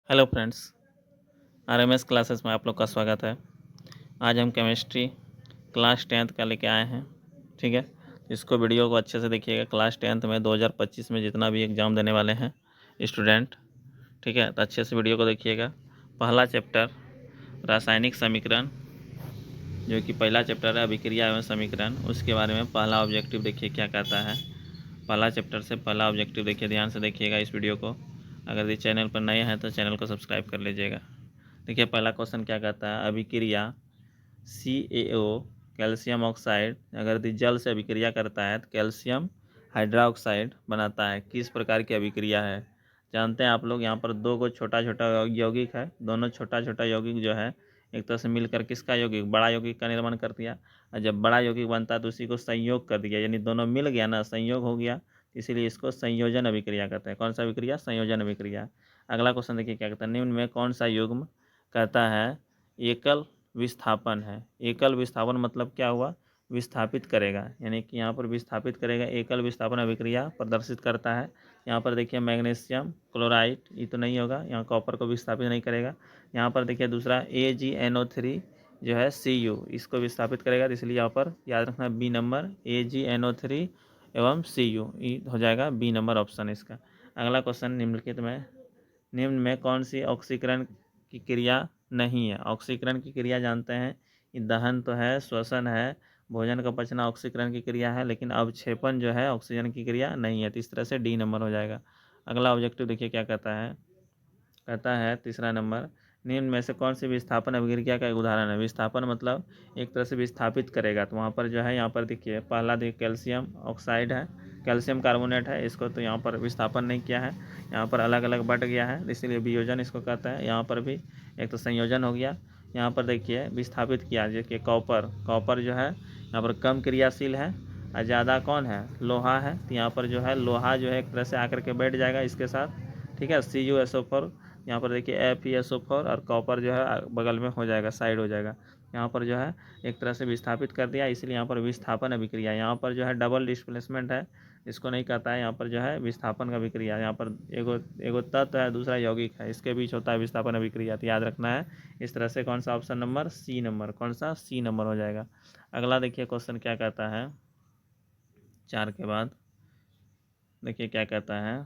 Hello friends, RMS classes में आप लोग का स्वागत है। आज हम केमिस्ट्री क्लास 10th का लेके आए हैं। ठीक है, इसको वीडियो को अच्छे से देखिएगा। क्लास 10th में 2025 में जितना भी एग्ज़ाम देने वाले हैं स्टूडेंट, ठीक है, तो अच्छे से वीडियो को देखिएगा। पहला चैप्टर रासायनिक समीकरण, जो कि पहला चैप्टर है अभिक्रिया एवं समीकरण, उसके बारे में पहला ऑब्जेक्टिव देखिए क्या कहता है। पहला चैप्टर से पहला ऑब्जेक्टिव देखिए, ध्यान से देखिएगा इस वीडियो को। अगर इस चैनल पर नए हैं तो चैनल को सब्सक्राइब कर लीजिएगा। देखिए पहला क्वेश्चन क्या कहता है, अभिक्रिया CaO कैल्शियम ऑक्साइड अगर यदि जल से अभिक्रिया करता है तो कैल्शियम हाइड्रोक्साइड बनाता है, किस प्रकार की अभिक्रिया है। जानते हैं आप लोग, यहाँ पर दो को छोटा छोटा यौगिक है, दोनों छोटा छोटा यौगिक जो है एक तरह से मिलकर किसका यौगिक, बड़ा यौगिक का निर्माण कर दिया। और जब बड़ा यौगिक बनता है तो उसी को संयोग कर दिया, यानी दोनों मिल गया ना, संयोग हो गया, इसीलिए इसको संयोजन अभिक्रिया कहते हैं। कौन सा अभिक्रिया, संयोजन अभिक्रिया। अगला क्वेश्चन देखिए क्या कहता है, निम्न में कौन सा युग्म कहता है एकल विस्थापन है। एकल विस्थापन मतलब क्या हुआ, विस्थापित करेगा, यानी कि यहाँ पर विस्थापित करेगा, एकल विस्थापन अभिक्रिया प्रदर्शित करता है। यहाँ पर देखिए मैग्नीशियम क्लोराइड, ये तो नहीं होगा, यहाँ कॉपर को विस्थापित नहीं करेगा। यहाँ पर देखिए दूसरा AgNO3 जो है Cu, इसको विस्थापित करेगा, तो इसलिए यहाँ पर याद रखना बी नंबर AgNO3 एवं Cu, ये हो जाएगा बी नंबर ऑप्शन इसका। अगला क्वेश्चन, निम्न में कौन सी ऑक्सीकरण की क्रिया नहीं है। ऑक्सीकरण की क्रिया जानते हैं, ये दहन तो है, श्वसन है, भोजन का पचना ऑक्सीकरण की क्रिया है, लेकिन अवक्षेपण जो है ऑक्सीजन की क्रिया नहीं है, तो इस तरह से डी नंबर हो जाएगा। अगला ऑब्जेक्टिव देखिए क्या कहता है तीसरा नंबर, निम्न में से कौन सी विस्थापन अभिक्रिया का एक उदाहरण है। विस्थापन मतलब एक तरह से विस्थापित करेगा, तो वहाँ पर जो है, यहाँ पर देखिए पहला देखिए कैल्शियम ऑक्साइड है, कैल्शियम कार्बोनेट है, इसको तो यहाँ पर विस्थापन नहीं किया है, यहाँ पर अलग अलग बट गया है, इसीलिए वियोजन इसको कहता है। यहाँ पर भी एक तो संयोजन हो गया। यहाँ पर देखिए विस्थापित किया, जैसे कॉपर जो है यहाँ पर कम क्रियाशील है और ज़्यादा कौन है, लोहा है, तो यहाँ पर जो है लोहा जो है एक तरह से आकर के बैठ जाएगा इसके साथ। ठीक है, CuSO4, यहाँ पर देखिए FeSO4 और कॉपर जो है बगल में हो जाएगा, साइड हो जाएगा। यहाँ पर जो है एक तरह से विस्थापित कर दिया, इसलिए यहाँ पर विस्थापन अभिक्रिया। यहाँ पर जो है डबल डिस्प्लेसमेंट है, इसको नहीं कहता है, यहाँ पर जो है विस्थापन का अभिक्रिया। यहाँ पर एगो तत्व है, दूसरा यौगिक है, इसके बीच होता है विस्थापन अभिक्रिया, तो याद रखना है। इस तरह से कौन सा ऑप्शन नंबर सी नंबर, कौन सा सी नंबर हो जाएगा। अगला देखिए क्वेश्चन क्या कहता है, 4 के बाद देखिए क्या कहता है,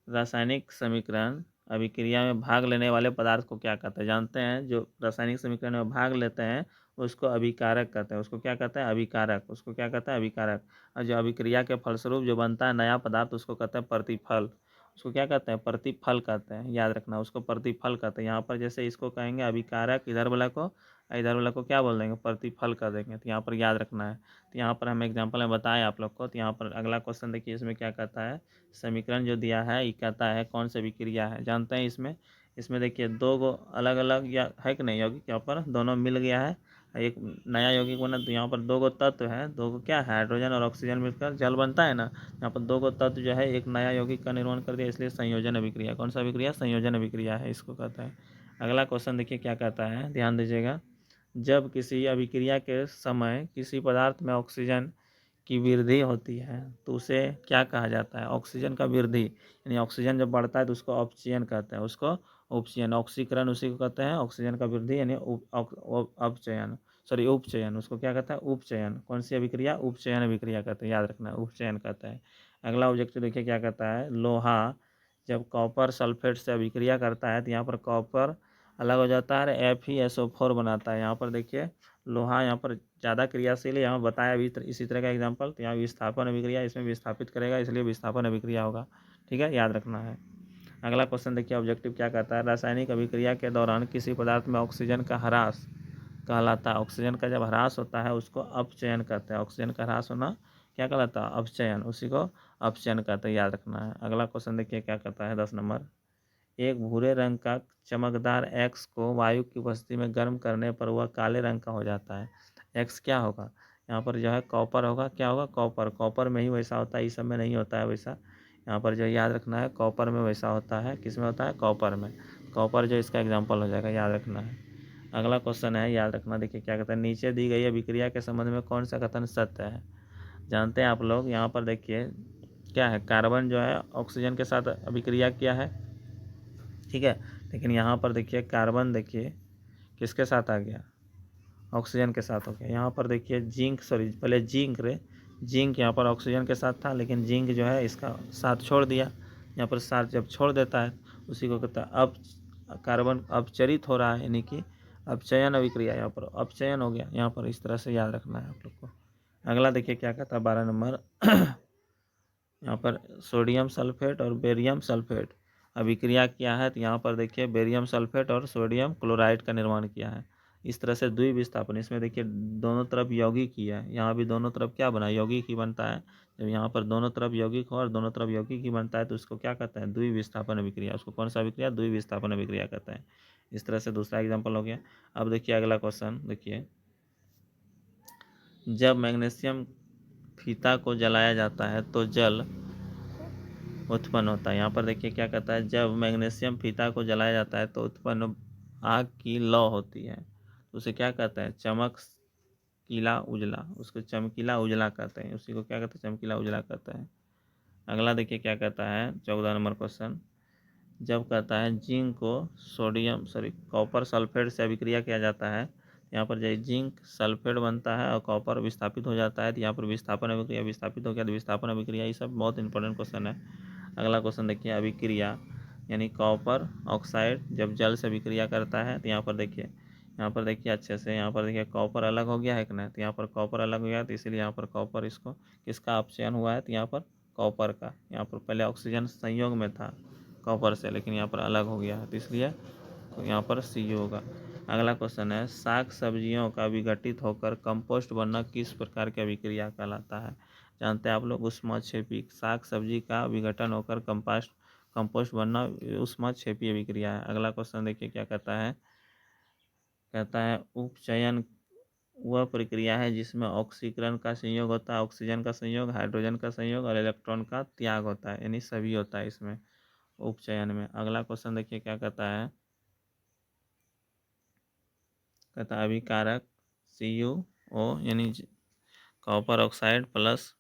रासायनिक समीकरण अभिक्रिया में भाग लेने वाले पदार्थ को क्या कहते हैं। जानते हैं जो रासायनिक समीकरण में भाग लेते हैं उसको अभिकारक कहते हैं। उसको क्या कहते हैं, अभिकारक, उसको क्या कहते हैं, अभिकारक। और जो अभिक्रिया के फलस्वरूप जो बनता है नया पदार्थ उसको कहते हैं प्रतिफल। उसको क्या कहते हैं, प्रतिफल कहते हैं, याद रखना, उसको प्रतिफल कहते हैं। यहाँ पर जैसे इसको कहेंगे अभिकारक इधर वाला को, इधर वाला को क्या बोल देंगे, प्रतिफल कर देंगे, तो यहाँ पर याद रखना है। तो यहाँ पर हम एग्जाम्पल में बताएं आप लोग को। तो यहाँ पर अगला क्वेश्चन देखिए, इसमें क्या कहता है, समीकरण जो दिया है ये कहता है कौन सी अभिक्रिया है। जानते हैं इसमें देखिए दो गो अलग अलग या है कि नहीं यौगिक, यहाँ पर दोनों मिल गया है, एक नया यौगिक बना, तो यहाँ पर दो गो तत्व है, दो गो क्या है, हाइड्रोजन और ऑक्सीजन मिलकर जल बनता है ना। यहाँ पर दो गो तत्व जो है एक नया यौगिक का निर्माण कर दिया, इसलिए संयोजन अभिक्रिया। कौन सा अभिक्रिया, संयोजन अभिक्रिया है, इसको कहता है। अगला क्वेश्चन देखिए क्या कहता है, ध्यान दीजिएगा। जब किसी अभिक्रिया के समय किसी पदार्थ में ऑक्सीजन की वृद्धि होती है तो उसे क्या कहा जाता है, ऑक्सीजन का वृद्धि, यानी ऑक्सीजन जब बढ़ता है तो उसको अपचयन कहते हैं, उसको उपचयन, ऑक्सीकरण उसी को कहते हैं, ऑक्सीजन का वृद्धि यानी अपचयन, सॉरी उपचयन, उसको क्या कहता है, उपचयन। कौन सी अभिक्रिया, उपचयन अभिक्रिया कहते हैं, याद रखना है, उपचयन कहता है। अगला ऑब्जेक्टिव देखिए क्या कहता है, लोहा जब कॉपर सल्फेट से अभिक्रिया करता है तो यहाँ पर कॉपर अलग हो जाता है, FeSO4 बनाता है। यहाँ पर देखिए लोहा यहाँ पर ज़्यादा क्रियाशील है, यहाँ बताया अभी इसी तरह का एग्जांपल। तो यहाँ विस्थापन अभिक्रिया, इसमें विस्थापित करेगा, इसलिए विस्थापन अभिक्रिया होगा। ठीक है, याद रखना है। अगला क्वेश्चन देखिए, ऑब्जेक्टिव क्या कहता है, रासायनिक अभिक्रिया के दौरान किसी पदार्थ में ऑक्सीजन का ह्रास कहलाता है। ऑक्सीजन का जब ह्रास होता है उसको अपचयन कहते हैं। ऑक्सीजन का ह्रास होना क्या कहलाता है, अपचयन, उसी को अपचयन कहते हैं, याद रखना है। अगला क्वेश्चन देखिए क्या कहता है, 10 नंबर, एक भूरे रंग का चमकदार एक्स को वायु की उपस्थिति में गर्म करने पर वह काले रंग का हो जाता है। एक्स क्या होगा, यहाँ पर जो है कॉपर होगा, क्या होगा, कॉपर, कॉपर में ही वैसा होता है, इस सब में नहीं होता है वैसा। यहाँ पर जो याद रखना है, कॉपर में वैसा होता है, किस में होता है, कॉपर में। कॉपर जो इसका एग्जाम्पल हो जाएगा, याद रखना है। अगला क्वेश्चन है, याद रखना, देखिए क्या कहता है, नीचे दी गई अभिक्रिया के संबंध में कौन सा कथन सत्य है। जानते हैं आप लोग, यहाँ पर देखिए क्या है, कार्बन जो है ऑक्सीजन के साथ अभिक्रिया किया है, ठीक है। लेकिन यहाँ पर देखिए कार्बन देखिए किसके साथ आ गया, ऑक्सीजन के साथ हो गया। यहाँ पर देखिए जिंक, सॉरी पहले जिंक यहाँ पर ऑक्सीजन के साथ था, लेकिन जिंक जो है इसका साथ छोड़ दिया। यहाँ पर साथ जब छोड़ देता है उसी को कहता है अब कार्बन अपचरित हो रहा है, यानी कि अपचयन अभिक्रिया, यहाँ पर अपचयन हो गया। यहाँ पर इस तरह से याद रखना है आप लोग को। अगला देखिए क्या कहता है 12 नंबर यहाँ पर सोडियम सल्फेट और बेरियम सल्फेट अभिक्रिया किया है। तो यहाँ पर देखिए बेरियम सल्फेट और सोडियम क्लोराइड का निर्माण किया है। इस तरह से द्विविस्थापन, इसमें देखिए दोनों तरफ यौगिक ही है, यहाँ भी दोनों तरफ क्या बना, यौगिक ही बनता है। जब यहाँ पर दोनों तरफ यौगिक हो और दोनों तरफ यौगिक ही बनता है तो उसको क्या कहता है, द्विविस्थापन अभिक्रिया। उसको कौन सा अभिक्रिया, द्विविस्थापन अभिक्रिया कहता है। इस तरह से दूसरा एग्जाम्पल हो गया। अब देखिए अगला क्वेश्चन देखिए, जब मैग्नीशियम फीता को जलाया जाता है तो जल उत्पन्न होता है। यहाँ पर देखिए क्या कहता है, जब मैग्नीशियम फीता को जलाया जाता है तो उत्पन्न आग की लौ होती है, तो उसे क्या कहता है, चमकीला उजला। उसको चमकीला उजला कहते हैं, उसी को क्या कहते हैं, चमकीला उजला कहता है। अगला देखिए क्या कहता है 14 नंबर क्वेश्चन, जब कहता है जिंक को कॉपर सल्फेट से अभिक्रिया किया जाता है। यहाँ पर जब जिंक सल्फेट बनता है और कॉपर विस्थापित हो जाता है तो यहाँ पर विस्थापन अभिक्रिया, विस्थापित हो गया तो विस्थापन अभिक्रिया। ये सब बहुत इंपॉर्टेंट क्वेश्चन है। अगला क्वेश्चन देखिए, अभिक्रिया यानी कॉपर ऑक्साइड जब जल से अभिक्रिया करता है तो यहाँ पर देखिए अच्छे से, यहाँ पर देखिए कॉपर अलग हो गया है कि नहीं, तो यहाँ पर कॉपर अलग हो गया तो इसलिए यहाँ पर कॉपर, इसको किसका अपचयन हुआ है, तो यहाँ पर कॉपर का। यहाँ पर पहले ऑक्सीजन संयोग में था कॉपर से, लेकिन यहाँ पर अलग हो गया है तो इसलिए यहाँ पर Cu होगा। अगला क्वेश्चन है, साग सब्जियों का विघटित होकर कंपोस्ट बनना किस प्रकार की अभिक्रिया कहलाता है। जानते हैं आप लोग, ऊष्माक्षेपी। साग सब्जी का विघटन होकर कंपोस्ट बनना ऊष्माक्षेपी अभिक्रिया है। अगला क्वेश्चन देखिए क्या कहता है, कहता है उपचयन वह प्रक्रिया है जिसमें ऑक्सीकरण का संयोग होता है, ऑक्सीजन का संयोग, हाइड्रोजन का संयोग और इलेक्ट्रॉन का त्याग होता है, यानी सभी होता है इसमें उपचयन में। अगला क्वेश्चन देखिए क्या कहता है, कहता है अभिकारक CuO यानी कॉपर ऑक्साइड प्लस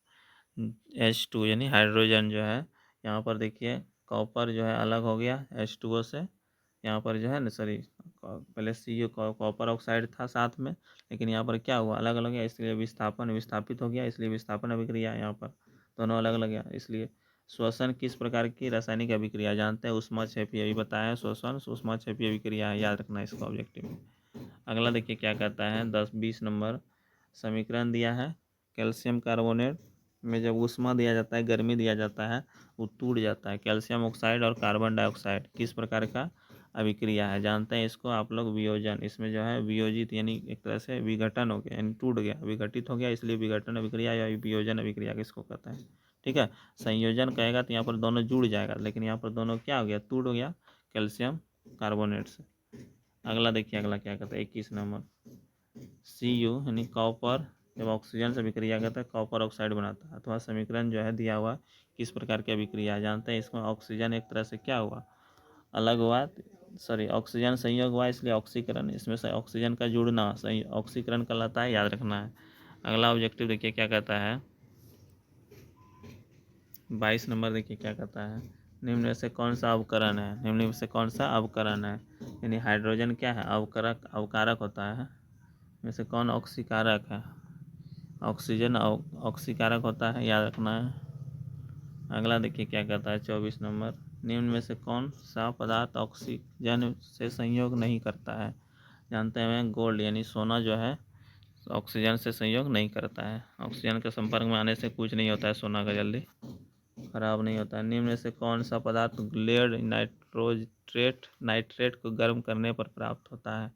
H2 यानी हाइड्रोजन जो है, यहाँ पर देखिए कॉपर जो है अलग हो गया H2O से। यहाँ पर जो है ना, सॉरी पहले कॉपर ऑक्साइड था साथ में, लेकिन यहाँ पर क्या हुआ, अलग अलग गया, इसलिए विस्थापित हो गया, इसलिए विस्थापन अभिक्रिया। यहाँ पर दोनों अलग अलग गया, इसलिए श्वसन किस प्रकार की रासायनिक अभिक्रिया जानते हैं, ऊष्माक्षेपी। अभी बताया है श्वसन ऊष्माक्षेपी अभिक्रिया है, याद रखना इसको ऑब्जेक्टिव में। अगला देखिए क्या कहता है 20 नंबर समीकरण दिया है, कैल्शियम कार्बोनेट में जब ऊष्मा दिया जाता है, गर्मी दिया जाता है, वो टूट जाता है। कैल्शियम ऑक्साइड और कार्बन डाइऑक्साइड किस प्रकार का अभिक्रिया है, जानते हैं इसको आप लोग, वियोजन। इसमें जो है वियोजित यानी एक तरह से विघटन हो गया, यानी टूट गया, विघटित हो गया, इसलिए विघटन अभिक्रिया या वियोजन अभिक्रिया किसको कहता है। ठीक है, संयोजन कहेगा तो यहाँ पर दोनों जुड़ जाएगा, लेकिन यहाँ पर दोनों क्या हो गया, टूट हो गया कैल्शियम कार्बोनेट से। अगला देखिए अगला क्या कहता है 21 नंबर, Cu यानी कॉपर जब ऑक्सीजन से अभिक्रिया करता है कॉपर ऑक्साइड बनाता है, अथवा समीकरण जो है दिया हुआ किस प्रकार की अभिक्रिया जानते हैं। इसमें ऑक्सीजन एक तरह से क्या हुआ, अलग हुआ, ऑक्सीजन संयोग हुआ, इसलिए ऑक्सीकरण। इसमें से ऑक्सीजन का जुड़ना सही ऑक्सीकरण कहलाता है, याद रखना है। अगला ऑब्जेक्टिव देखिए क्या कहता है 22 नंबर देखिए क्या कहता है, निम्न में से कौन सा अवकरण है, निम्न में से कौन सा अवकरण है, यानी हाइड्रोजन क्या है, अवकारक होता है, में से कौन ऑक्सीकारक है, ऑक्सीजन ऑक्सीकारक होता है, याद रखना है। अगला देखिए क्या कहता है 24 नंबर, निम्न में से कौन सा पदार्थ ऑक्सीजन से संयोग नहीं करता है। जानते हैं गोल्ड यानी सोना जो है ऑक्सीजन से संयोग नहीं करता है, ऑक्सीजन के संपर्क में आने से कुछ नहीं होता है, सोना का जल्दी खराब नहीं होता है। निम्न में से कौन सा पदार्थ लेड नाइट्रेट को गर्म करने पर प्राप्त होता है।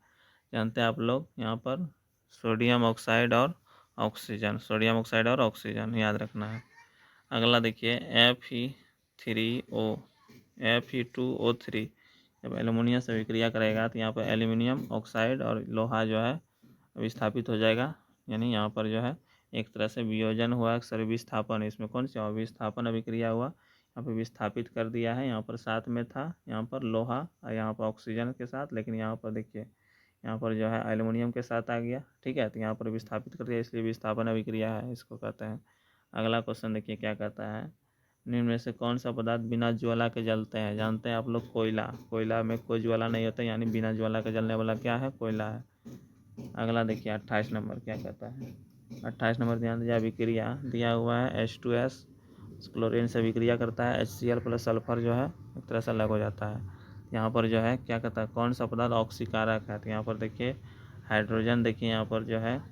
जानते हैं आप लोग, यहाँ पर सोडियम ऑक्साइड और ऑक्सीजन याद रखना है। अगला देखिए Fe2O3 जब एल्युमिनियम से विक्रिया करेगा तो यहाँ पर एल्युमिनियम ऑक्साइड और लोहा जो है विस्थापित हो जाएगा, यानी यहाँ पर जो है एक तरह से वियोजन हुआ, विस्थापन। इसमें कौन सा विस्थापन अभिक्रिया हुआ, यहाँ पर विस्थापित कर दिया है, यहाँ पर साथ में था यहाँ पर लोहा और यहाँ पर ऑक्सीजन के साथ, लेकिन यहाँ पर देखिए यहाँ पर जो है एल्युमिनियम के साथ आ गया। ठीक है, तो यहाँ पर विस्थापित कर दिया, इसलिए विस्थापन अभिक्रिया है, इसको कहते हैं। अगला क्वेश्चन देखिए क्या कहता है, निम्न में से कौन सा पदार्थ बिना ज्वाला के जलते हैं? जानते हैं आप लोग कोयला। कोयला में कोई ज्वाला नहीं होता, यानी बिना ज्वाला के जलने वाला क्या है? कोयला है। अगला देखिए 28 नंबर क्या कहता है। 28 नंबर ध्यान दीजिए, अभिक्रिया दिया हुआ है H2S क्लोरीन से अभिक्रिया करता है, HCl प्लस सल्फर जो है एक तरह से अलग हो जाता है। यहाँ पर जो है क्या कहता है, कौन सा पदार्थ ऑक्सीकारक है? तो यहाँ पर देखिए हाइड्रोजन, देखिए यहाँ पर जो है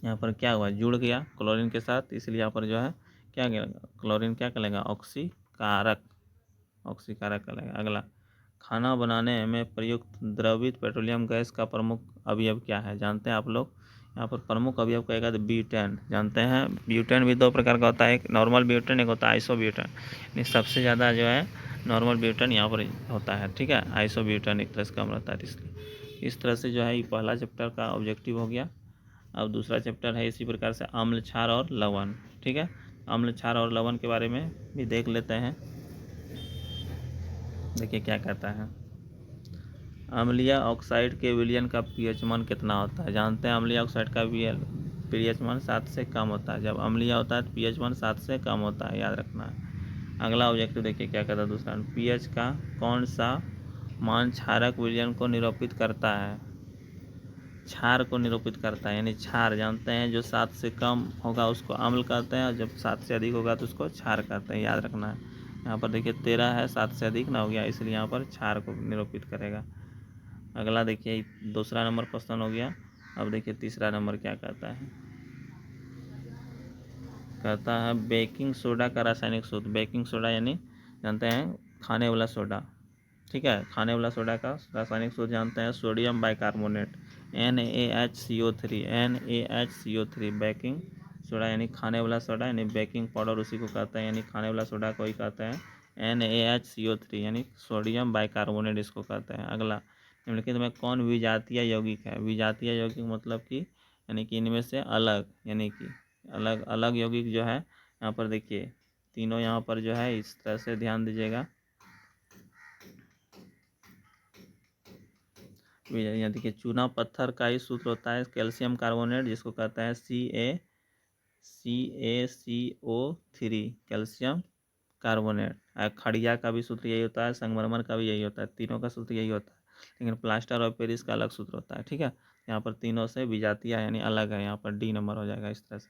यहाँ पर क्या हुआ, जुड़ गया क्लोरीन के साथ, इसलिए यहाँ पर जो है क्या गया, क्लोरीन क्या कहलाएगा? ऑक्सीकारक, ऑक्सीकारक कहलाएगा। अगला, खाना बनाने में प्रयुक्त द्रवित पेट्रोलियम गैस का प्रमुख अवयव क्या है? जानते हैं आप लोग? यहाँ पर प्रमुख अवयव कहेगा तो ब्यूटेन। जानते हैं ब्यूटेन भी दो प्रकार का होता है, एक नॉर्मल ब्यूटेन, एक होता है आइसोब्यूटेन। यानी सबसे ज़्यादा जो है नॉर्मल ब्यूटेन यहाँ पर होता है, ठीक है। आइसोब्यूटेन एक तरह से कम रहता है, इसलिए इस तरह से जो है ये पहला चैप्टर का ऑब्जेक्टिव हो गया। अब दूसरा चैप्टर है इसी प्रकार से अम्ल, क्षार और लवण, ठीक है। अम्ल, क्षार और लवण के बारे में भी देख लेते हैं। देखिए क्या कहता है, अम्लीय ऑक्साइड के विलयन का पीएच मान कितना होता है? जानते हैं अम्लीय ऑक्साइड का पीएच मान 7 से कम होता है। जब अम्लीय होता है तो पीएच मान 7 से कम होता है, याद रखना है। अगला ऑब्जेक्टिव देखिए क्या कहता है दूसरा, पीएच का कौन सा मान क्षारक विलयन को निरूपित करता है? क्षार को निरूपित करता है, यानी क्षार जानते हैं जो 7 से कम होगा उसको अम्ल कहते हैं, और जब 7 से अधिक होगा तो उसको क्षार कहते हैं, याद रखना है। यहाँ पर देखिए 13 है, 7 से अधिक ना हो गया, इसलिए यहाँ पर क्षार को निरूपित करेगा। अगला देखिए दूसरा नंबर क्वेश्चन हो गया। अब देखिए तीसरा नंबर क्या कहता है, कहता है बेकिंग सोडा का रासायनिक सूत्र। बेकिंग सोडा यानी जानते हैं खाने वाला सोडा, ठीक है। खाने वाला सोडा का रासायनिक सूत्र जानते हैं sodium bicarbonate, NaHCO3, NaHCO3। Baking soda यानी खाने वाला सोडा, यानी बेकिंग पाउडर उसी को कहते हैं, यानी खाने वाला सोडा को ही कहते हैं NaHCO3, यानी सोडियम बाइकार्बोनेट इसको कहते हैं। अगला, निम्नलिखित में कौन विजातीय यौगिक है? विजातीय यौगिक मतलब कि यानी कि इनमें से अलग, यानी कि अलग अलग यौगिक जो है यहाँ पर देखिए तीनों यहाँ पर जो है इस तरह से ध्यान दीजिएगा। यहाँ देखिए चूना पत्थर का ही सूत्र होता है कैल्शियम कार्बोनेट, जिसको कहते हैं CaCO3, कैल्शियम कार्बोनेट। खड़िया का भी सूत्र यही होता है, संगमरमर का भी यही होता है, तीनों का सूत्र यही होता है। लेकिन प्लास्टर ऑफ पेरिस का अलग सूत्र होता है, ठीक है। यहाँ पर तीनों से विजातीय यानी अलग है, यहाँ पर डी नंबर हो जाएगा इस तरह से।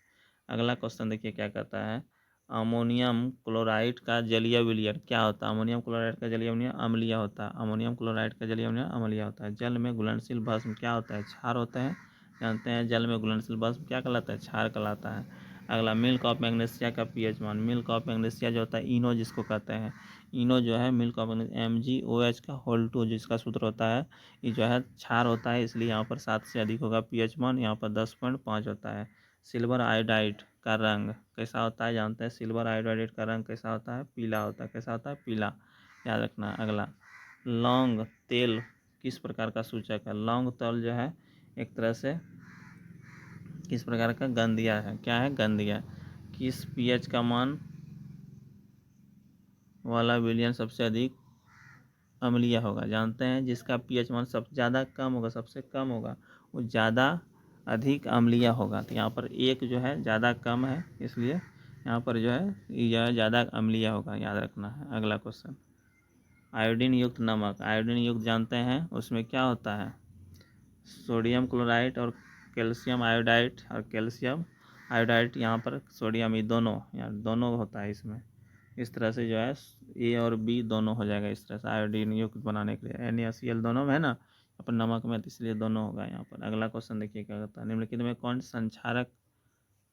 अगला क्वेश्चन देखिए क्या कहता है, अमोनियम क्लोराइड का जलीय विलयन क्या होता है? अमोनियम क्लोराइड का जलीय विलयन अम्लीय होता है। अमोनियम क्लोराइड का जलीय विलयन अम्लीय होता है। जल में घुलनशील भस्म क्या होता है? क्षार होता है। जानते हैं जल में घुलनशील भस्म क्या कहलाता है? क्षार कहलाता है। अगला, मिल्क ऑफ मैग्नीशिया का पीएच मान। मिल्क ऑफ मैग्नीशिया जो होता है इनो जिसको कहते हैं, इनो जो है मिल्क ऑफ MgOH का होल 2 जिसका सूत्र होता है, ये जो है क्षार होता है, इसलिए यहाँ पर 7 से अधिक होगा पीएच मान, यहाँ पर 10.5 होता है। सिल्वर आयोडाइड का रंग कैसा होता है? जानते हैं सिल्वर आयोडाइड का रंग कैसा होता है? पीला होता है। कैसा होता है? पीला, याद रखना। अगला, लौंग तेल किस प्रकार का सूचक है? लौंग तेल जो है एक तरह से किस प्रकार का? गंधिया है। क्या है? गंधिया। किस पीएच का मान वाला विलयन सबसे अधिक अम्लीय होगा? जानते हैं जिसका पीएच मान सबसे ज़्यादा कम होगा, सबसे कम होगा, वो ज़्यादा अधिक अम्लीय होगा। तो यहाँ पर एक जो है ज़्यादा कम है, इसलिए यहाँ पर जो है यह ज़्यादा अम्लीय होगा, याद रखना है। अगला क्वेश्चन, आयोडीन युक्त नमक। आयोडीन युक्त जानते हैं उसमें क्या होता है? सोडियम क्लोराइड और कैल्शियम आयोडाइड, और कैल्शियम आयोडाइड यहाँ पर सोडियम, ये दोनों यहाँ दोनों होता है इसमें। इस तरह से जो है ए और बी दोनों हो जाएगा इस तरह से आयोडीन युक्त बनाने के लिए। NaCl दोनों में है ना, यहाँ पर नमक में, तो इसलिए दोनों होगा यहाँ पर। अगला क्वेश्चन देखिए क्या कहता है, निम्नलिखित में कौन संक्षारक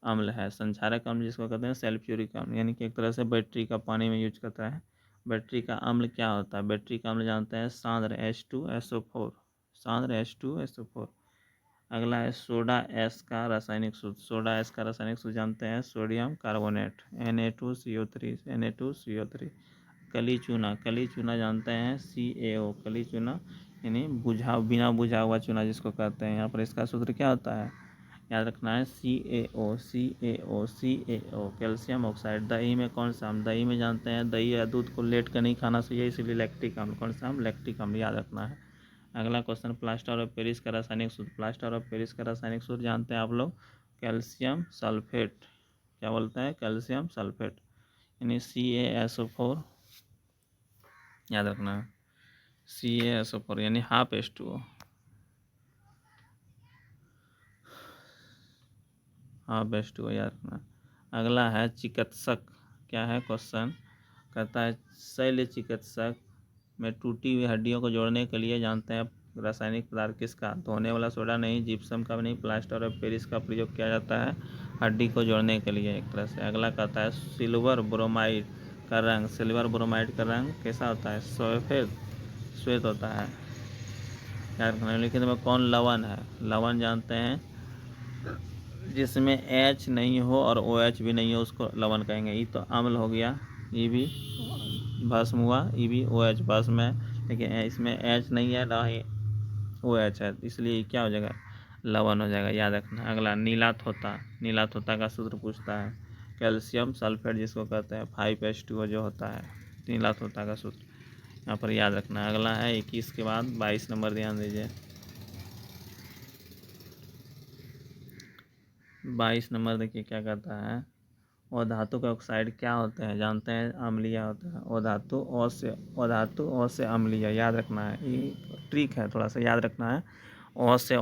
अम्ल है? संक्षारक अम्ल जिसको कहते हैं सल्फ्यूरिक अम्ल, यानी कि एक तरह से बैटरी का पानी में यूज करता है। बैटरी का अम्ल क्या होता है? बैटरी का अम्ल जानते हैं सांद्र H2SO4, सांद्र H2SO4। अगला है सोडा एस का रासायनिक सूत्र। सोडा एस का रासायनिक सूत्र जानते हैं सोडियम कार्बोनेट, Na2CO3। कली चूना, कली चूना जानते हैं CaO, कली चूना यानी बिना बुझा हुआ चूना जिसको कहते हैं। यहाँ पर इसका सूत्र क्या होता है? याद रखना है CaO। Calcium oxide. दही में कौन सा अम्ल? दही में जानते हैं दही या दूध को लेट कर नहीं खाना चाहिए, इसलिए लैक्टिक अम्ल। कौन सा अम्ल? लैक्टिक अम्ल, याद रखना है। अगला क्वेश्चन, प्लास्टर ऑफ पेरिस का रासायनिक सूत्र। प्लास्टर ऑफ पेरिस का रासायनिक सूत्र जानते हैं आप लोग कैल्शियम सल्फेट। क्या बोलते हैं? Calcium sulphate. यानी CaSO4 याद रखना है, CaSO4 यानी हाफ H2O, हाफ H2O याद रखना। अगला है चिकित्सक, क्या है क्वेश्चन, कहता है शल्य चिकित्सक में टूटी हुई हड्डियों को जोड़ने के लिए जानते हैं रासायनिक पदार्थ किसका, धोने वाला सोडा नहीं, जिप्सम का नहीं, प्लास्टर और पेरिस का प्रयोग किया जाता है हड्डी को जोड़ने के लिए एक तरह से। अगला कहता है सिल्वर ब्रोमाइड का रंग, सिल्वर ब्रोमाइड का रंग कैसा होता है, सफ़ेद श्वेत होता है याद रखना। लिखित में कौन लवण है, लवण जानते हैं जिसमें H नहीं हो और OH भी नहीं हो उसको लवण कहेंगे। ये तो अम्ल हो गया, ये भी भस्म हुआ, ये भी OH भस्म है, लेकिन इसमें H नहीं है ना ही OH है, इसलिए क्या हो जाएगा, लवण हो जाएगा याद रखना। अगला नीला थोता, नीला थोता का सूत्र पूछता है कैल्शियम सल्फेट जिसको कहते हैं 5H2O जो होता है, नीला थोता का सूत्र यहाँ पर याद रखना। अगला है 21 के बाद 22 नंबर, ध्यान दीजिए 22 नंबर देखिए क्या कहता है, और धातु का ऑक्साइड क्या होते हैं, जानते हैं अम्लीय होता है, और धातु ओ से अम्लीय याद रखना है, ये ट्रिक है थोड़ा सा याद रखना है। ओ से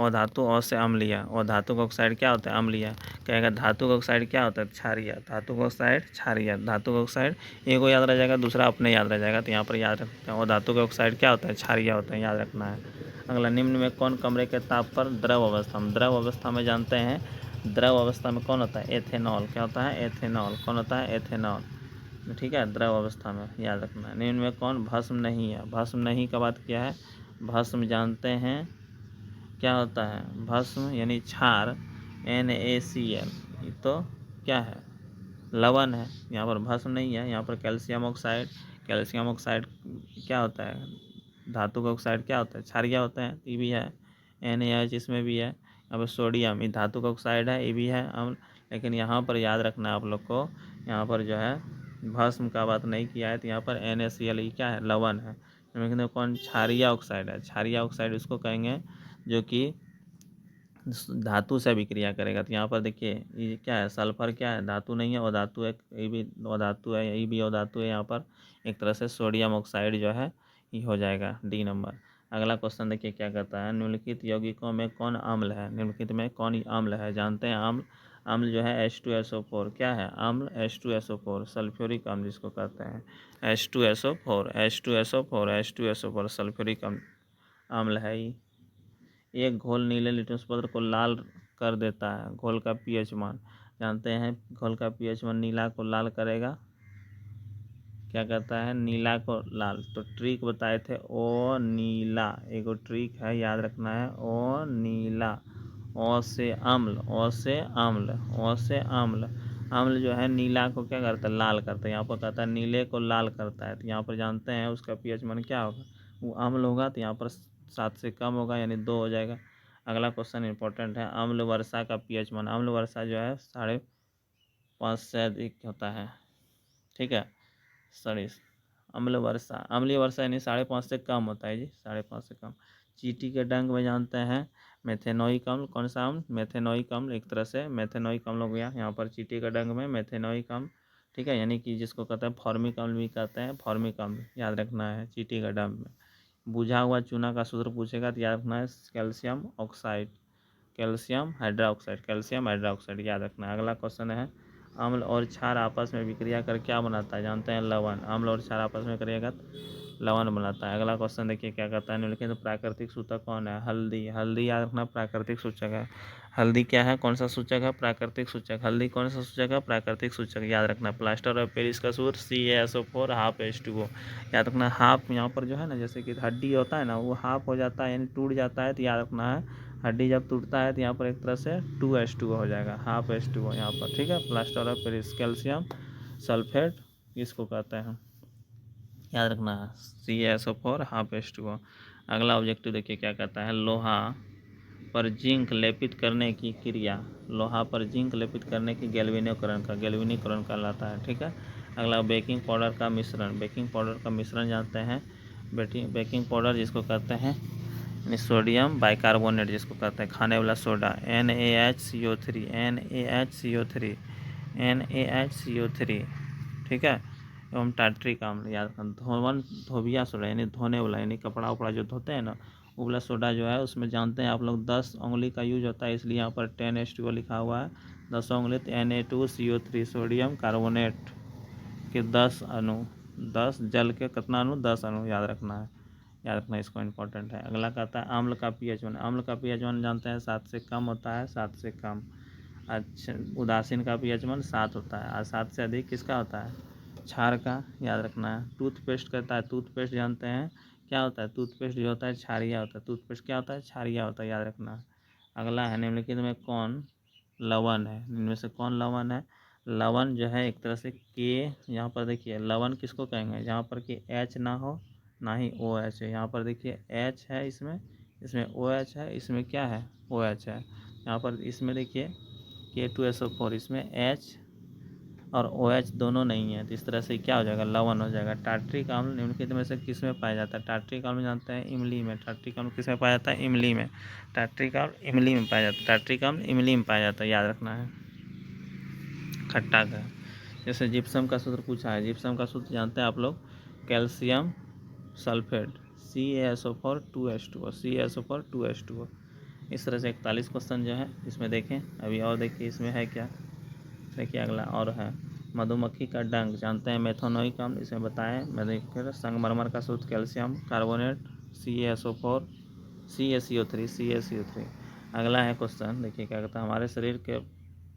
अम्लीय, और धातु का ऑक्साइड क्या होता है, अम्लीय। कहेगा धातु का ऑक्साइड क्या होता है, क्षारीय, धातु का ऑक्साइड क्षारीय, धातु का ऑक्साइड एक को याद रह जाएगा, दूसरा अपने याद रह जाएगा, तो यहाँ पर याद रखते हैं, और धातु का ऑक्साइड क्या होता है, क्षारीय होता है, याद रखना है। अगला निम्न में कौन कमरे के ताप पर द्रव अवस्था में, द्रव अवस्था में जानते हैं द्रव अवस्था में कौन होता है, एथेनॉल, क्या होता है, एथेनॉल, कौन होता है, एथेनॉल, ठीक है, द्रव अवस्था में याद रखना है। निम्न में कौन भस्म नहीं है, भस्म नहीं का बात किया है, भस्म जानते हैं क्या होता है, भस्म यानी क्षार NaCl, ये तो क्या है, लवण है, यहाँ पर भस्म नहीं है। यहाँ पर कैल्शियम ऑक्साइड, कैल्शियम ऑक्साइड क्या होता है, धातु का ऑक्साइड क्या होता है, क्षारीय होता है, ये भी है, NaH इसमें भी है। यहाँ पर सोडियम, ये धातु का ऑक्साइड है, ये भी है अम्ल, लेकिन यहाँ पर याद रखना है आप लोग को, यहाँ पर जो है भस्म का बात नहीं किया है, तो यहाँ पर NaCl ये क्या है, लवण है। लेकिन कौन क्षारीय ऑक्साइड है, क्षारीय ऑक्साइड उसको कहेंगे जो कि धातु से विक्रिया करेगा। तो यहाँ पर देखिए ये क्या है, सल्फर क्या है, धातु नहीं है, और धातु एक, ये भी अधातु है, ये भी अधातु है। यहाँ पर एक तरह से सोडियम ऑक्साइड जो है ये हो जाएगा D नंबर। अगला क्वेश्चन देखिए क्या कहता है, निम्नलिखित यौगिकों में कौन अम्ल है, निम्नलिखित में कौन अम्ल है, जानते हैं अम्ल, अम्ल जो है H2SO4, क्या है अम्ल, H2SO4 सल्फ्यूरिक अम्ल जिसको कहते हैं, H2SO4 सल्फ्यूरिक अम्ल है। एक घोल नीले लिटमस पत्र को लाल कर देता है, घोल का pH मान जानते हैं, घोल का pH मान नीला को लाल करेगा, क्या कहता है, नीला को लाल। तो ट्रिक बताए थे ओ नीला, एगो ट्रिक है याद रखना है, ओ नीला, ओ से अम्ल, ओ से अम्ल, ओ से अम्ल, अम्ल जो है नीला को क्या करता है, लाल करता है। यहाँ पर कहता है नीले को लाल करता है, तो यहाँ पर जानते हैं उसका pH मान क्या होगा, वो अम्ल होगा, तो यहाँ पर 7 से कम होगा यानी 2 हो जाएगा। अगला क्वेश्चन इंपॉर्टेंट है, अम्ल वर्षा का pH मान, अम्ल वर्षा जो है 5.5 से अधिक होता है, ठीक है, सॉरी अम्ल वर्षा, अम्लीय वर्षा यानी 5.5 से कम होता है जी, 5.5 से कम। चींटी के डंक में जानते हैं मेथेनोइक अम्ल, कौन सा अम्ल, मेथेनोइक अम्ल, एक तरह से मेथेनोइक अम्ल हो गया। यहाँ पर चींटी के डंक में मेथेनोइक अम्ल, ठीक है, यानी कि जिसको कहते हैं फॉर्मिक अम्ल भी कहते हैं, फॉर्मिक अम्ल याद रखना है चींटी के डंक में। बुझा हुआ चूना का सूत्र पूछेगा तो याद रखना है calcium oxide, calcium hydroxide, calcium hydroxide याद रखना है। अगला क्वेश्चन है, अम्ल और क्षार आपस में विक्रिया कर क्या बनाता है, जानते हैं लवण, अम्ल और क्षार आपस में करिएगा लवण बनाता है। अगला क्वेश्चन देखिए क्या कहता है, निम्नलिखित तो प्राकृतिक सूचक कौन है, हल्दी, हल्दी याद रखना प्राकृतिक सूचक है, हल्दी क्या है, कौन सा सूचक है, प्राकृतिक सूचक, हल्दी कौन सा सूचक है, प्राकृतिक सूचक याद रखना। प्लास्टर और पेरिस का सूत्र CaSO4 हाफ H2O याद रखना। हाफ यहाँ पर जो है ना, जैसे कि हड्डी होता है ना, वो हाफ हो जाता है यानी टूट जाता है, तो याद रखना है हड्डी जब टूटता है तो यहाँ पर एक तरह से 2H2O हो जाएगा, हाफ H2O यहाँ पर, ठीक है। Plaster of Paris, calcium sulphate किसको कहते हैं, याद रखना है CaSO4 हाफ H2O। अगला ऑब्जेक्टिव देखिए क्या कहता है, लोहा पर जिंक लेपित करने की क्रिया, लोहा पर जिंक लेपित करने की गैल्वेनीकरण कहलाता है, ठीक है। अगला बेकिंग पाउडर का मिश्रण, बेकिंग पाउडर का मिश्रण जानते हैं, बेकिंग पाउडर जिसको कहते हैं सोडियम बाइकार्बोनेट जिसको कहते हैं खाने वाला सोडा, NaHCO3, NaHCO3, ठीक है। एवं टार्ट्रिक अम्ल याद रखना। धोवन धोबिया सोडा यानी धोने वाला, यानी कपड़ा उपड़ा जो धोते हैं ना, वो वाला सोडा जो है उसमें जानते हैं आप लोग 10 उंगली का यूज होता है, इसलिए यहाँ पर 10H2O लिखा हुआ है। 10 उंगली Na2CO3 सोडियम कार्बोनेट के 10 अणु, 10 जल के कितना अणु, 10 अणु याद रखना है, याद रखना इसको इम्पोर्टेंट है। अगला कहता है अम्ल का pH 1। अम्ल का pH 1 जानते हैं 7 से कम होता है, 7 से कम। अच्छा, उदासीन का pH 1 7 होता है, और 7 से अधिक किसका होता है, क्षार का, याद रखना है। टूथपेस्ट कहता है, टूथपेस्ट जानते हैं क्या होता है, टूथपेस्ट जो होता है क्षारीय होता है, टूथपेस्ट क्या होता है, क्षारीय होता है, याद रखना है। अगला है निम्नलिखित में कौन लवण है, इनमें से कौन लवण है। लवण जो है एक तरह से के, यहाँ पर देखिए लवण किसको कहेंगे, जहाँ पर कि H ना हो ना ही OH है। यहाँ पर देखिए H है, इसमें OH है, इसमें क्या है, OH है। यहाँ पर इसमें देखिए K2SO4, इसमें H और OH दोनों नहीं है, तो इस तरह से क्या हो जाएगा, लवण हो जाएगा। टार्ट्रिक अम्ल निम्नलिखित में से किस में पाया जाता है, टार्ट्रिक अम्ल जानते हैं इमली में। टार्ट्रिक अम्ल किस में पाया जाता है, इमली में। टार्ट्रिक अम्ल इमली में पाया जाता है, टार्ट्रिक अम्ल इमली में पाया जाता है, याद रखना है। खट्टा का, जैसे जिप्सम का सूत्र पूछा है, जिप्सम का सूत्र जानते हैं आप लोग, calcium sulphate CaSO4 2H2O, CaSO4 2H2O। इस तरह से 41 क्वेश्चन जो है इसमें देखें। अभी और देखिए इसमें है क्या, देखिए अगला और है मधुमक्खी का डंक जानते हैं मेथनोइक अम्ल, इसमें बताएं। मैं देखिए संगमरमर का सूत्र कैल्शियम कार्बोनेट CaSO4 CaCO3। अगला है क्वेश्चन, देखिए क्या कहता है, हमारे शरीर के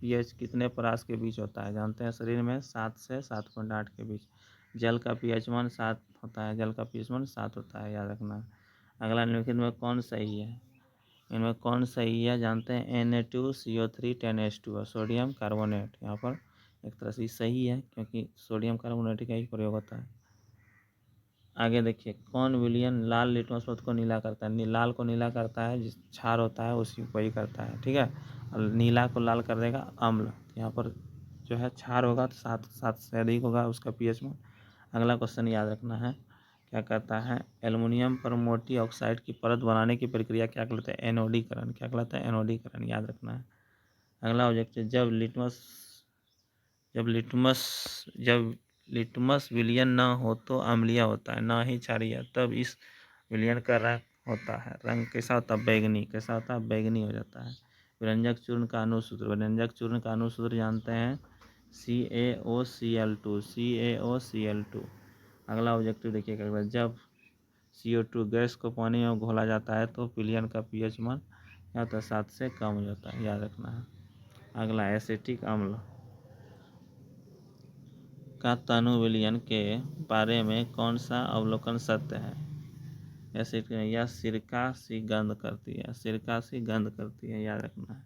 pH कितने परास के बीच होता है, जानते हैं शरीर में 7 से 7.8 के बीच। जल का pH 1 7 होता है, जल का pH 1 7 होता है, याद रखना है। अगला निम्नलिखित में कौन सही है, इनमें कौन सही है, जानते हैं Na2CO3 10H2O सोडियम कार्बोनेट। यहाँ पर एक तरह से सही है, क्योंकि सोडियम कार्बोनेट का ही प्रयोग होता है। आगे देखिए कौन विलियन लाल लिटमस पथ को नीला करता है, लाल को नीला करता है जिस क्षार होता है उसी को ही करता है, ठीक है। और नीला को लाल कर देगा अम्ल, यहाँ पर जो है क्षार होगा तो 7 से अधिक होगा उसका pH में। अगला क्वेश्चन याद रखना है, क्या कहता है, एल्युमिनियम पर मोटी ऑक्साइड की परत बनाने की प्रक्रिया क्या कहलाता है, एनोडीकरण, क्या कहलाता है, एनोडीकरण, याद रखना है। अगला ऑब्जेक्टिव, जब लिटमस विलयन ना हो तो अम्लीय होता है, ना ही क्षारीय, तब इस विलयन का रंग होता है, रंग कैसा होता है, बैगनी, कैसा होता है, बैगनी हो जाता है। व्यंजक चूर्ण का अनुसूत्र, व्यंजक चूर्ण का अनुसूत्र जानते हैं CaOCl2। अगला ऑब्जेक्टिव देखिए क्या कहता है, जब CO2 गैस को पानी में घोला जाता है तो विलयन का pH मान या तो 7 से कम हो जाता है, याद रखना है। अगला एसिटिक अम्ल का तनु विलयन के बारे में कौन सा अवलोकन सत्य है। एसिड या सिरका सी गंध करती है, सिरका सी गंध करती है, याद रखना है।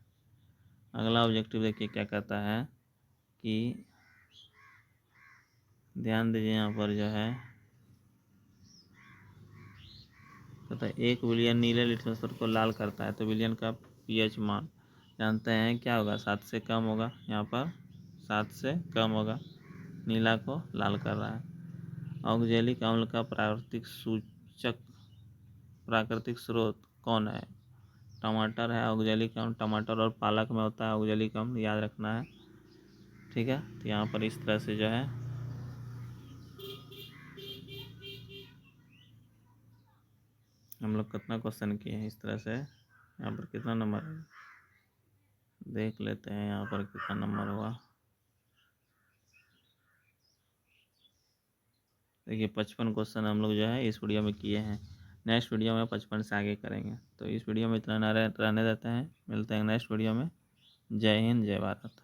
अगला ऑब्जेक्टिव देखिए क्या कहता है कि ध्यान दीजिए, यहाँ पर जो है कहता है एक विलियन नीले लिटमस पथ को लाल करता है, तो विलियन का pH मान जानते हैं क्या होगा, 7 से कम होगा, यहाँ पर 7 से कम होगा, नीला को लाल कर रहा है। ऑक्जेलिक अम्ल का प्राकृतिक स्रोत कौन है, टमाटर है ऑक्जेलिक अम्ल, टमाटर और पालक में होता है ऑक्जेलिक अम्ल, याद रखना है, ठीक है। तो यहाँ पर इस तरह से जो है हम लोग कितना क्वेश्चन किए हैं, इस तरह से यहाँ पर कितना नंबर है देख लेते हैं, यहाँ पर कितना नंबर हुआ, देखिए 55 क्वेश्चन हम लोग जो है इस वीडियो में किए हैं। नेक्स्ट वीडियो में 55 से आगे करेंगे, तो इस वीडियो में इतना रहने देते हैं, मिलते हैं नेक्स्ट वीडियो में। जय हिंद, जय भारत।